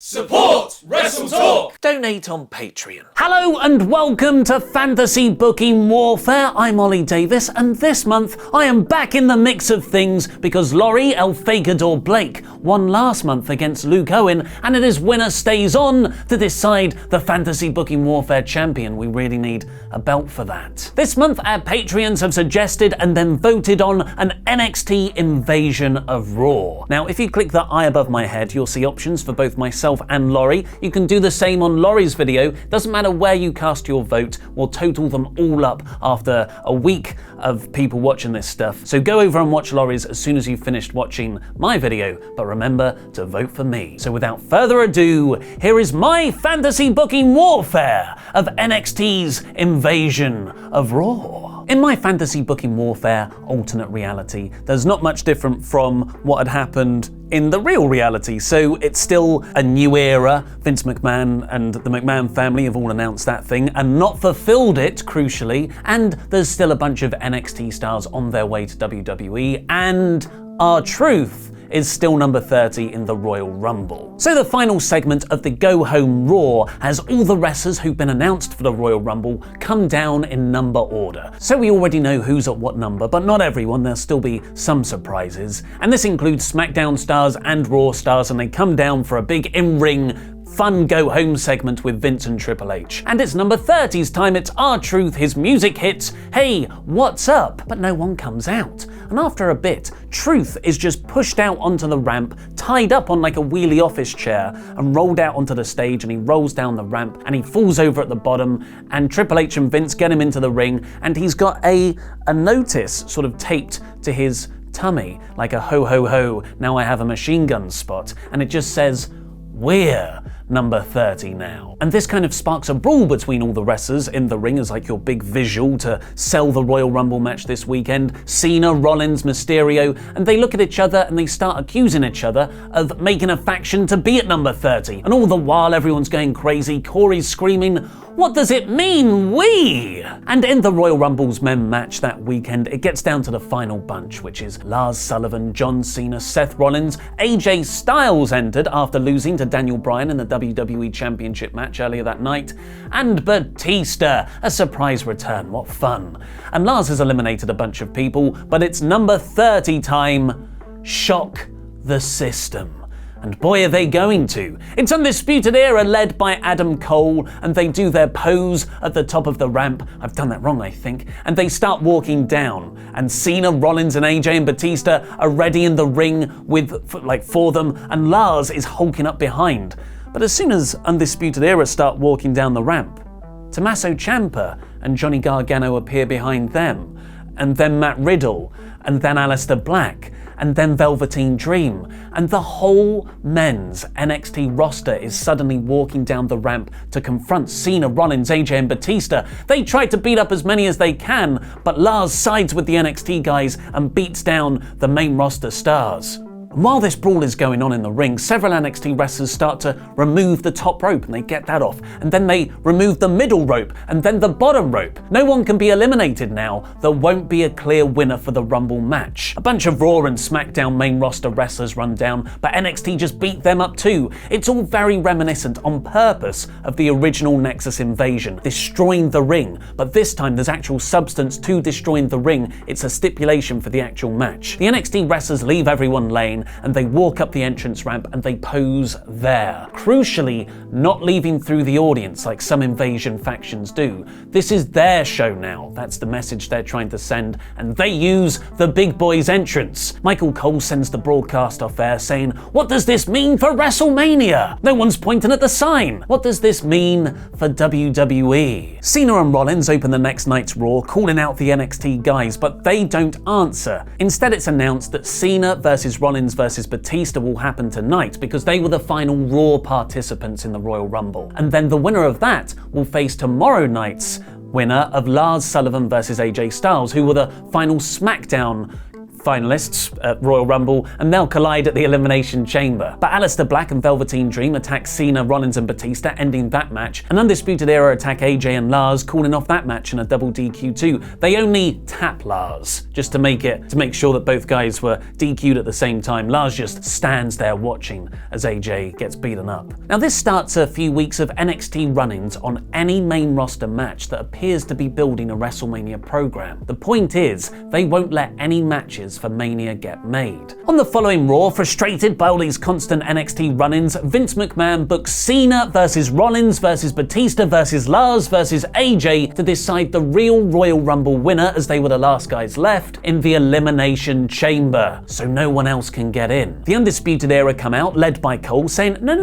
Support WrestleTalk! Donate on Patreon. Hello and welcome to Fantasy Booking Warfare. I'm Oli Davis, and this month I am back in the mix of things because Laurie El Fakador Blake won last month against Luke Owen, and it is winner stays on to decide the Fantasy Booking Warfare champion. We really need a belt for that. This month our Patreons have suggested and then voted on an NXT Invasion of Raw. Now if you click the eye above my head, you'll see options for both myself and Laurie. You can do the same on Laurie's video. Doesn't matter where you cast your vote, we'll total them all up after a week of people watching this stuff. So go over and watch Laurie's as soon as you've finished watching my video, but remember to vote for me. So without further ado, here is my Fantasy Booking Warfare of NXT's Invasion of Raw. In my Fantasy Booking Warfare alternate reality, there's not much different from what had happened in the real reality, so it's still a new era. Vince McMahon and the McMahon family have all announced that thing and not fulfilled it, crucially, and there's still a bunch of NXT stars on their way to WWE, and R-Truth is still number 30 in the Royal Rumble. So the final segment of the Go Home Raw has all the wrestlers who've been announced for the Royal Rumble come down in number order. So we already know who's at what number, but not everyone, there'll still be some surprises. And this includes SmackDown stars and Raw stars, and they come down for a big in-ring fun go-home segment with Vince and Triple H. And it's number 30's time, it's R-Truth, his music hits, "Hey, what's up?" But no one comes out. And after a bit, Truth is just pushed out onto the ramp, tied up on like a wheelie office chair, and rolled out onto the stage, and he rolls down the ramp, and he falls over at the bottom, and Triple H and Vince get him into the ring, and he's got a notice sort of taped to his tummy, like a ho ho ho, now I have a machine gun spot, and it just says, "We're number 30 now." And this kind of sparks a brawl between all the wrestlers in the ring as like your big visual to sell the Royal Rumble match this weekend. Cena, Rollins, Mysterio, and they look at each other and they start accusing each other of making a faction to be at number 30. And all the while everyone's going crazy, Corey's screaming, "What does it mean, we?" And in the Royal Rumble's men match that weekend, it gets down to the final bunch, which is Lars Sullivan, John Cena, Seth Rollins, AJ Styles entered after losing to Daniel Bryan in the WWE Championship match earlier that night, and Batista, a surprise return, what fun. And Lars has eliminated a bunch of people, but it's number 30 time. Shock the system. And boy are they going to. It's Undisputed Era led by Adam Cole, and they do their pose at the top of the ramp. I've done that wrong, I think. And they start walking down. And Cena, Rollins, and AJ and Batista are ready in the ring for them, and Lars is hulking up behind. But as soon as Undisputed Era start walking down the ramp, Tommaso Ciampa and Johnny Gargano appear behind them, and then Matt Riddle, and then Aleister Black, and then Velveteen Dream, and the whole men's NXT roster is suddenly walking down the ramp to confront Cena, Rollins, AJ and Batista. They try to beat up as many as they can, but Lars sides with the NXT guys and beats down the main roster stars. And while this brawl is going on in the ring, several NXT wrestlers start to remove the top rope, and they get that off. And then they remove the middle rope, and then the bottom rope. No one can be eliminated now. There won't be a clear winner for the Rumble match. A bunch of Raw and SmackDown main roster wrestlers run down, but NXT just beat them up too. It's all very reminiscent on purpose of the original Nexus Invasion, destroying the ring. But this time there's actual substance to destroying the ring. It's a stipulation for the actual match. The NXT wrestlers leave everyone laying, and they walk up the entrance ramp and they pose there. Crucially, not leaving through the audience like some Invasion factions do. This is their show now. That's the message they're trying to send, and they use the big boys entrance. Michael Cole sends the broadcast off air saying, "What does this mean for WrestleMania?" No one's pointing at the sign. What does this mean for WWE? Cena and Rollins open the next night's Raw, calling out the NXT guys, but they don't answer. Instead, it's announced that Cena versus Rollins versus Batista will happen tonight because they were the final Raw participants in the Royal Rumble. And then the winner of that will face tomorrow night's winner of Lars Sullivan versus AJ Styles, who were the final SmackDown finalists at Royal Rumble, and they'll collide at the Elimination Chamber. But Aleister Black and Velveteen Dream attack Cena, Rollins and Batista, ending that match. And Undisputed Era attack AJ and Lars, calling off that match in a double DQ2. They only tap Lars, just to make sure that both guys were DQ'd at the same time. Lars just stands there watching as AJ gets beaten up. Now this starts a few weeks of NXT run-ins on any main roster match that appears to be building a WrestleMania program. The point is, they won't let any matches for Mania get made. On the following Raw, frustrated by all these constant NXT run-ins, Vince McMahon books Cena versus Rollins versus Batista versus Lars versus AJ to decide the real Royal Rumble winner, as they were the last guys left, in the Elimination Chamber, so no one else can get in. The Undisputed Era come out, led by Cole, saying, no,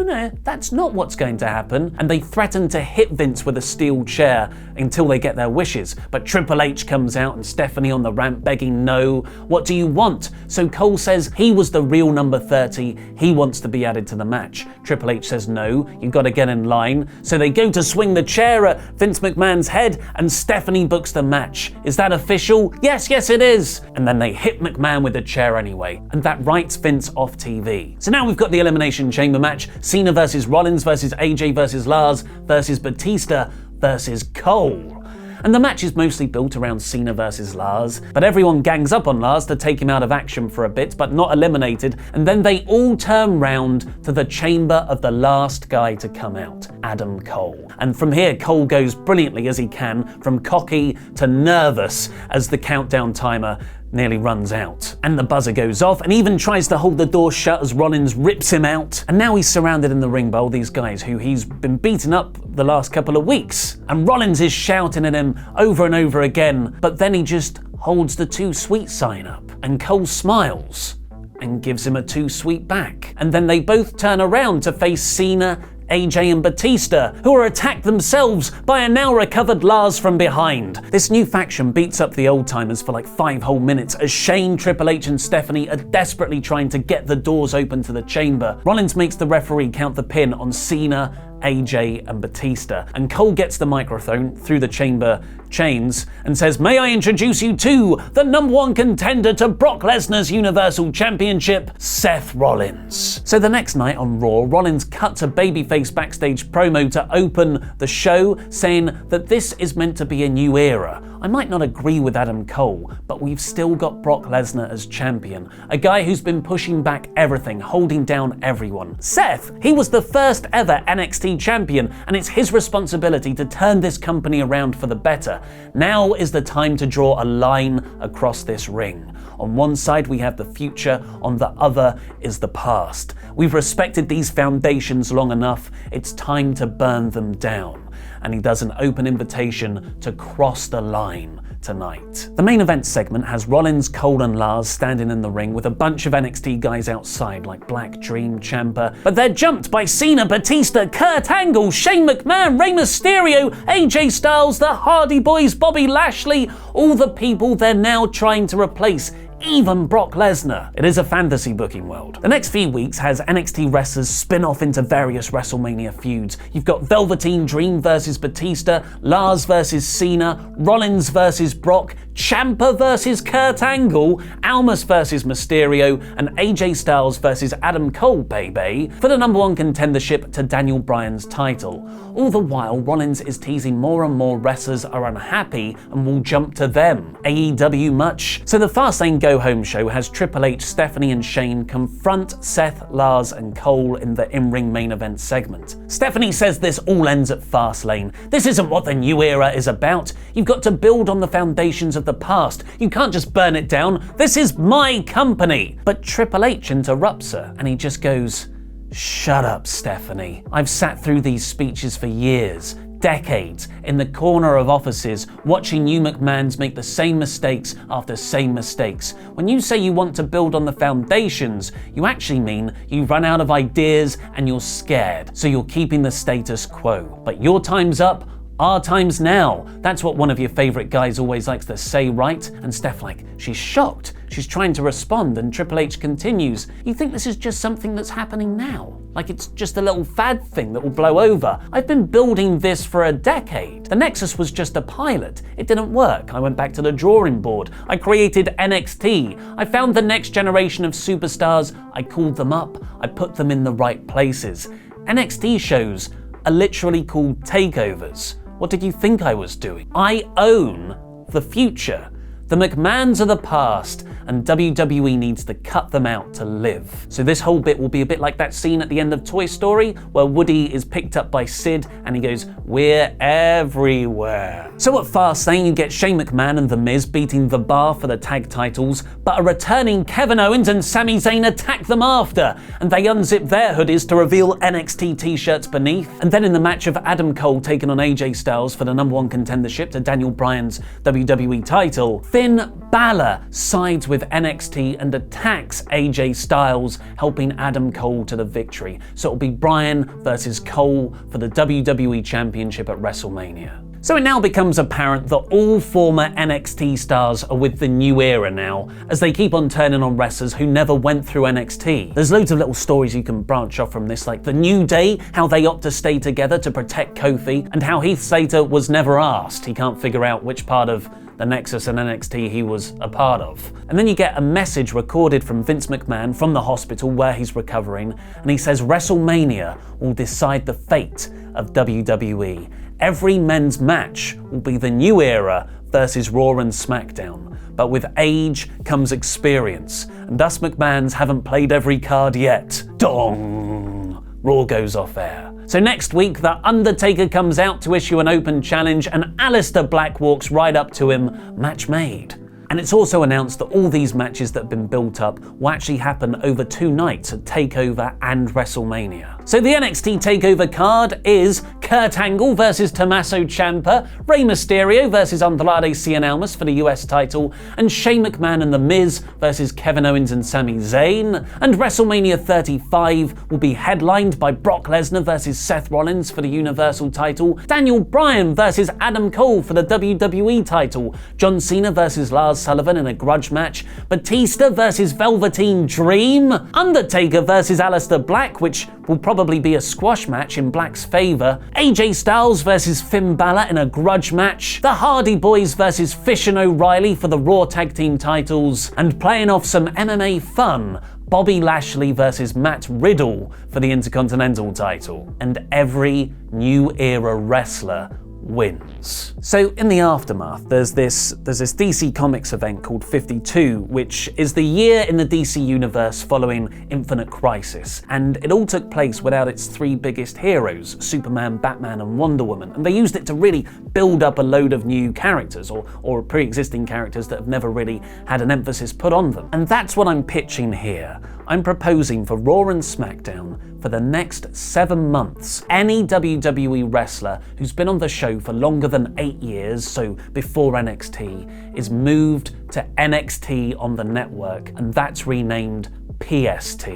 that's not what's going to happen, and they threaten to hit Vince with a steel chair until they get their wishes. But Triple H comes out and Stephanie on the ramp begging, no, what do you want? So Cole says he was the real number 30, he wants to be added to the match. Triple H says, no, you've got to get in line. So they go to swing the chair at Vince McMahon's head, and Stephanie books the match. Is that official? Yes, it is. And then they hit McMahon with the chair anyway, and that writes Vince off TV. So now we've got the Elimination Chamber match, Cena versus Rollins versus AJ versus Lars versus Batista versus Cole. And the match is mostly built around Cena versus Lars, but everyone gangs up on Lars to take him out of action for a bit, but not eliminated, and then they all turn round to the chamber of the last guy to come out, Adam Cole. And from here, Cole goes brilliantly as he can, from cocky to nervous as the countdown timer nearly runs out. And the buzzer goes off, and even tries to hold the door shut as Rollins rips him out. And now he's surrounded in the ring by all these guys who he's been beaten up the last couple of weeks. And Rollins is shouting at him over and over again, but then he just holds the too sweet sign up. And Cole smiles and gives him a too sweet back. And then they both turn around to face Cena, AJ and Batista, who are attacked themselves by a now recovered Lars from behind. This new faction beats up the old timers for like 5 whole minutes as Shane, Triple H and Stephanie are desperately trying to get the doors open to the chamber. Rollins makes the referee count the pin on Cena, AJ and Batista, and Cole gets the microphone through the chamber chains and says, "May I introduce you to the #1 contender to Brock Lesnar's Universal Championship, Seth Rollins." So the next night on Raw, Rollins cuts a babyface backstage promo to open the show, saying that this is meant to be a new era. I might not agree with Adam Cole, but we've still got Brock Lesnar as champion, a guy who's been pushing back everything, holding down everyone. Seth, he was the first ever NXT champion, and it's his responsibility to turn this company around for the better. Now is the time to draw a line across this ring. On one side we have the future, on the other is the past. We've respected these foundations long enough, it's time to burn them down. And he does an open invitation to cross the line tonight. The main event segment has Rollins, Cole and Lars standing in the ring with a bunch of NXT guys outside like Black, Dream, Ciampa, but they're jumped by Cena, Batista, Kurt Angle, Shane McMahon, Rey Mysterio, AJ Styles, the Hardy Boys, Bobby Lashley, all the people they're now trying to replace, even Brock Lesnar. It is a fantasy booking world. The next few weeks has NXT wrestlers spin off into various WrestleMania feuds. You've got Velveteen Dream versus Batista, Lars versus Cena, Rollins versus Brock, Ciampa versus Kurt Angle, Almas versus Mysterio, and AJ Styles versus Adam Cole, baby, for the #1 contendership to Daniel Bryan's title. All the while, Rollins is teasing more and more wrestlers are unhappy and will jump to them. AEW much? So the Fastlane Go Home show has Triple H, Stephanie and Shane confront Seth, Lars and Cole in the in-ring main event segment. Stephanie says this all ends at Fastlane. This isn't what the new era is about. You've got to build on the foundations of the past. You can't just burn it down. This is my company. But Triple H interrupts her and he just goes, "Shut up, Stephanie. I've sat through these speeches for years, decades, in the corner of offices, watching you McMahons make the same mistakes after same mistakes. When you say you want to build on the foundations, you actually mean you run out of ideas and you're scared, so you're keeping the status quo. But your time's up, our time's now. That's what one of your favorite guys always likes to say, right?" And Steph she's shocked. She's trying to respond and Triple H continues, "You think this is just something that's happening now?" like it's just a little fad thing that will blow over. I've been building this for a decade. The Nexus was just a pilot. It didn't work. I went back to the drawing board. I created NXT. I found the next generation of superstars. I called them up. I put them in the right places. NXT shows are literally called takeovers. What did you think I was doing? I own the future. The McMahons are the past, and WWE needs to cut them out to live. So this whole bit will be a bit like that scene at the end of Toy Story, where Woody is picked up by Sid and he goes, "We're everywhere." So at Fastlane, you get Shane McMahon and The Miz beating The Bar for the tag titles, but a returning Kevin Owens and Sami Zayn attack them after, and they unzip their hoodies to reveal NXT t-shirts beneath. And then in the match of Adam Cole taking on AJ Styles for the #1 contendership to Daniel Bryan's WWE title, Finn Balor sides with NXT and attacks AJ Styles, helping Adam Cole to the victory. So it'll be Bryan versus Cole for the WWE Championship at WrestleMania. So it now becomes apparent that all former NXT stars are with the new era now, as they keep on turning on wrestlers who never went through NXT. There's loads of little stories you can branch off from this, like the New Day, how they opt to stay together to protect Kofi, and how Heath Slater was never asked. He can't figure out which part of the Nexus and NXT he was a part of. And then you get a message recorded from Vince McMahon from the hospital where he's recovering, and he says WrestleMania will decide the fate of WWE. Every men's match will be the new era versus Raw and SmackDown. But with age comes experience, and us McMahons haven't played every card yet. Dong! Raw goes off air. So next week, The Undertaker comes out to issue an open challenge, and Aleister Black walks right up to him, match made. And it's also announced that all these matches that have been built up will actually happen over 2 nights at TakeOver and WrestleMania. So the NXT TakeOver card is Kurt Angle versus Tommaso Ciampa, Rey Mysterio versus Andrade Cien Almas for the US title, and Shane McMahon and The Miz versus Kevin Owens and Sami Zayn. And WrestleMania 35 will be headlined by Brock Lesnar versus Seth Rollins for the Universal title, Daniel Bryan versus Adam Cole for the WWE title, John Cena versus Lars Sullivan in a grudge match, Batista versus Velveteen Dream, Undertaker versus Aleister Black, which will probably be a squash match in Black's favour, AJ Styles versus Finn Balor in a grudge match, the Hardy Boys versus Fish and O'Reilly for the Raw Tag Team titles, and playing off some MMA fun, Bobby Lashley versus Matt Riddle for the Intercontinental title. And every new era wrestler wins. So in the aftermath, there's this DC Comics event called 52, which is the year in the DC universe following Infinite Crisis, and it all took place without its 3 biggest heroes, Superman, Batman, and Wonder Woman, and they used it to really build up a load of new characters, or pre-existing characters that have never really had an emphasis put on them. And that's what I'm pitching here. I'm proposing for Raw and SmackDown for the next 7 months, any WWE wrestler who's been on the show for longer than 8 years, so before NXT, is moved to NXT on the network, and that's renamed PST,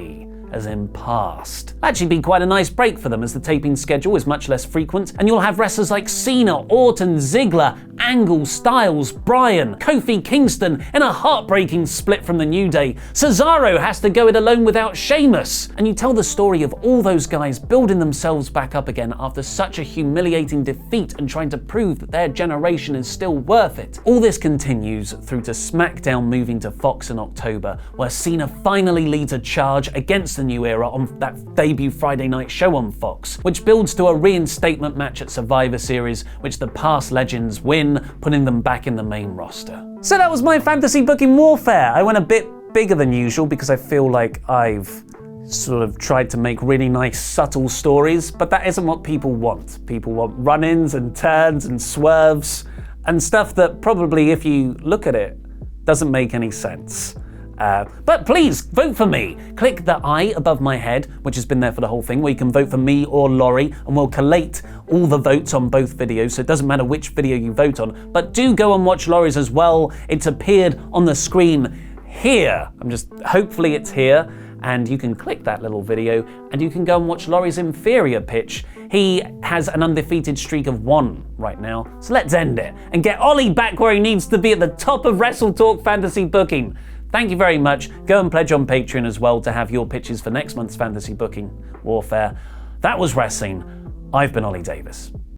as in past. Actually be quite a nice break for them, as the taping schedule is much less frequent, and you'll have wrestlers like Cena, Orton, Ziggler, Angle, Styles, Bryan, Kofi Kingston in a heartbreaking split from the New Day. Cesaro has to go it alone without Sheamus. And you tell the story of all those guys building themselves back up again after such a humiliating defeat and trying to prove that their generation is still worth it. All this continues through to SmackDown moving to Fox in October, where Cena finally leads a charge against the new era on that debut Friday night show on Fox, which builds to a reinstatement match at Survivor Series, which the past legends win, putting them back in the main roster. So that was my fantasy booking warfare. I went a bit bigger than usual because I feel like I've sort of tried to make really nice, subtle stories, but that isn't what people want. People want run-ins and turns and swerves and stuff that probably, if you look at it, doesn't make any sense. But please, vote for me. Click the I above my head, which has been there for the whole thing, where you can vote for me or Laurie, and we'll collate all the votes on both videos, so it doesn't matter which video you vote on. But do go and watch Laurie's as well. It's appeared on the screen here. Hopefully it's here, and you can click that little video, and you can go and watch Laurie's inferior pitch. He has an undefeated streak of 1 right now, so let's end it, and get Oli back where he needs to be at the top of WrestleTalk Fantasy Booking. Thank you very much. Go and pledge on Patreon as well to have your pitches for next month's Fantasy Booking Warfare. That was wrestling. I've been Oli Davis.